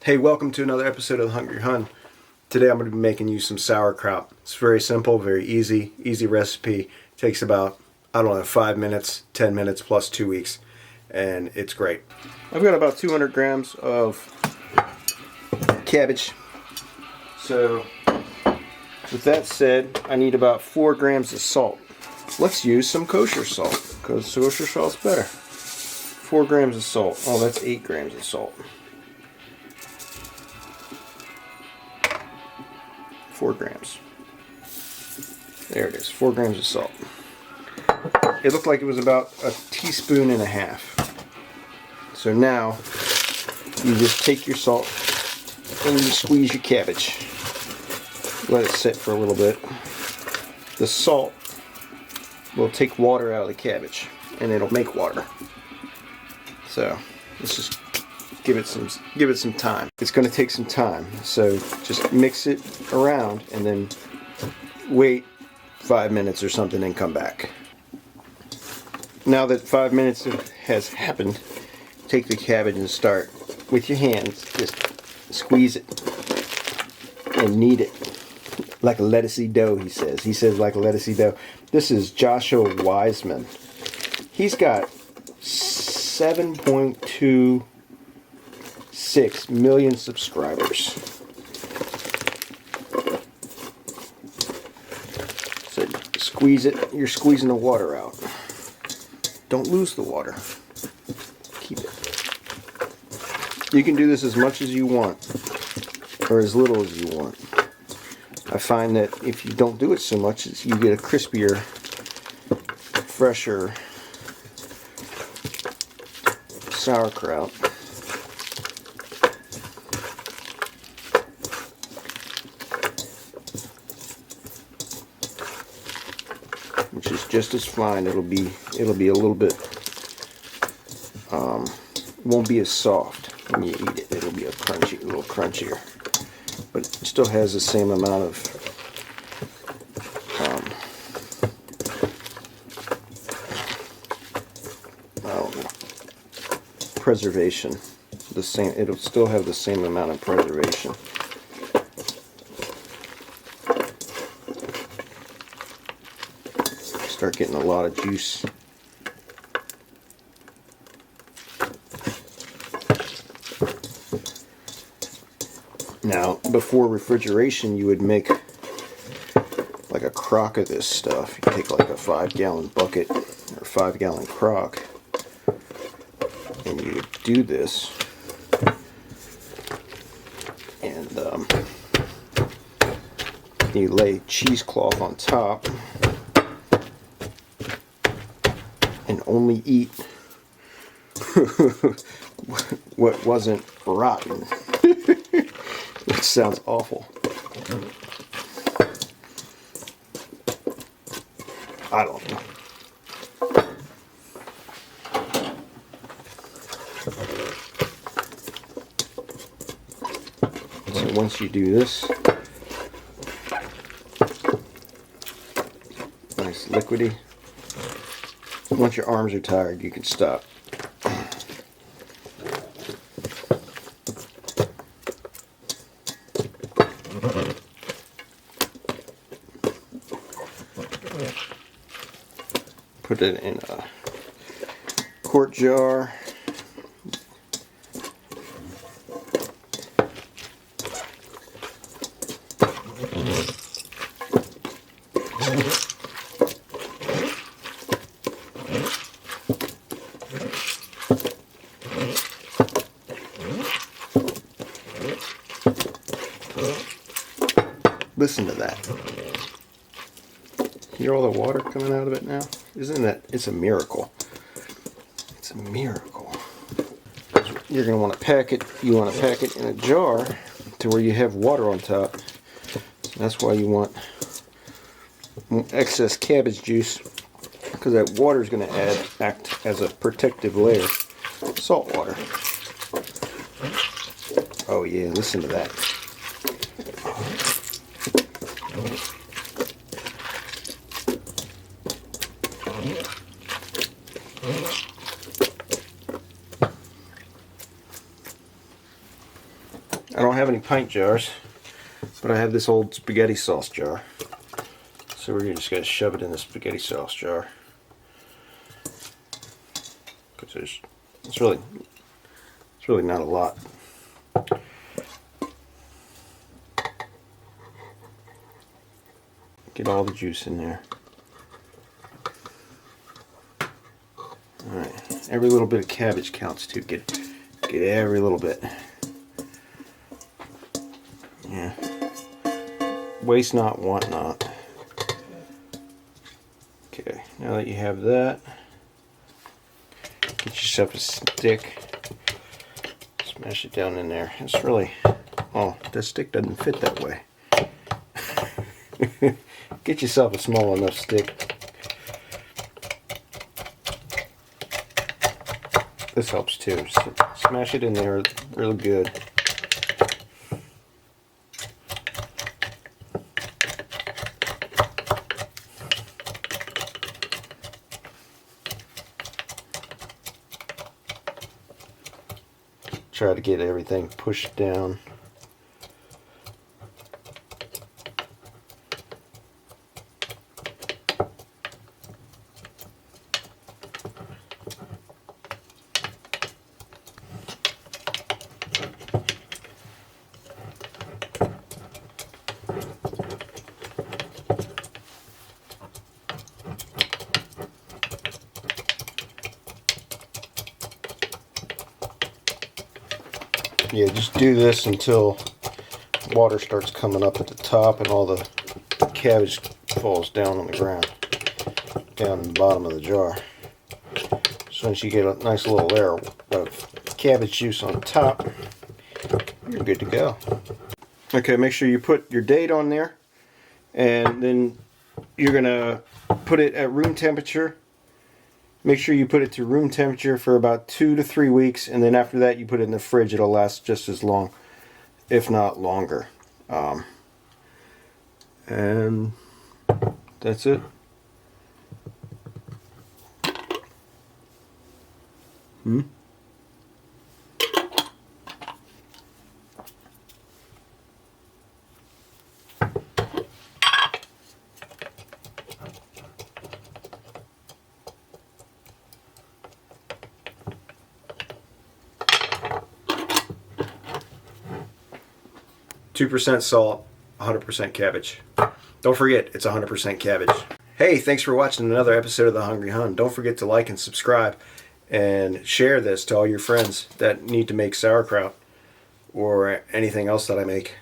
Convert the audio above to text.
Hey, welcome to another episode of the Hungry Hun. Today I'm going to be making you some sauerkraut. It's very simple, very easy recipe. It takes about, 5 minutes, 10 minutes plus 2 weeks, and it's great. I've got about 200 grams of cabbage. So with that said, I need about 4 grams of salt. Let's use some kosher salt because kosher salt's better. 4 grams of salt. Oh, that's 8 grams of salt. 4 grams. There it is, 4 grams of salt. It looked like it was about a teaspoon and a half. So now you just take your salt and you squeeze your cabbage. Let it sit for a little bit. The salt will take water out of the cabbage and it'll make water. So let's just give it some time. It's going to take some time, so just mix it around and then wait 5 minutes or something and come back. Now that 5 minutes has happened, take the cabbage and start with your hands, just squeeze it and knead it like a lettucey dough. He says like a lettucey dough. This is Joshua Wiseman. He's got 7.26 million subscribers. So squeeze it. You're squeezing the water out. Don't lose the water. Keep it. You can do this as much as you want or as little as you want. I find that if you don't do it so much, you get a crispier, fresher sauerkraut. Which is just as fine. It'll be a little bit won't be as soft when you eat it. It'll be a little crunchier, but it still has the same amount of preservation. It'll still have the same amount of preservation. Start getting a lot of juice. Now, before refrigeration, you would make like a crock of this stuff. You take like a 5-gallon bucket or 5-gallon crock, and you would do this, and you lay cheesecloth on top and only eat what wasn't rotten. It sounds awful. I don't know. So once you do this, nice liquidy. Once your arms are tired, you can stop. Put it in a quart jar. Listen to that. Hear all the water coming out of it now? Isn't that? It's a miracle. It's a miracle. You're going to want to pack it. You want to pack it in a jar to where you have water on top. That's why you want excess cabbage juice, because that water is going to act as a protective layer. Salt water. Oh yeah, listen to that. I don't have any pint jars, but I have this old spaghetti sauce jar. So we're just going to shove it in the spaghetti sauce jar. Because it's really not a lot. Get all the juice in there. Alright, every little bit of cabbage counts too. Get every little bit. Yeah. Waste not, want not. Okay, now that you have that, get yourself a stick. Smash it down in there. It's really, oh, that stick doesn't fit that way. Get yourself a small enough stick. This helps too. Smash it in there real good. Try to get everything pushed down. Yeah, just do this until water starts coming up at the top and all the cabbage falls down on the ground, down in the bottom of the jar. So once you get a nice little layer of cabbage juice on top, you're good to go. Okay, make sure you put your date on there, and then you're gonna put it at room temperature. Make sure you put it to room temperature for about 2 to 3 weeks, and then after that you put it in the fridge. It'll last just as long, if not longer. And that's it. 2% salt, 100% cabbage. Don't forget, it's 100% cabbage. Hey, thanks for watching another episode of The Hungry Hun. Don't forget to like and subscribe and share this to all your friends that need to make sauerkraut or anything else that I make.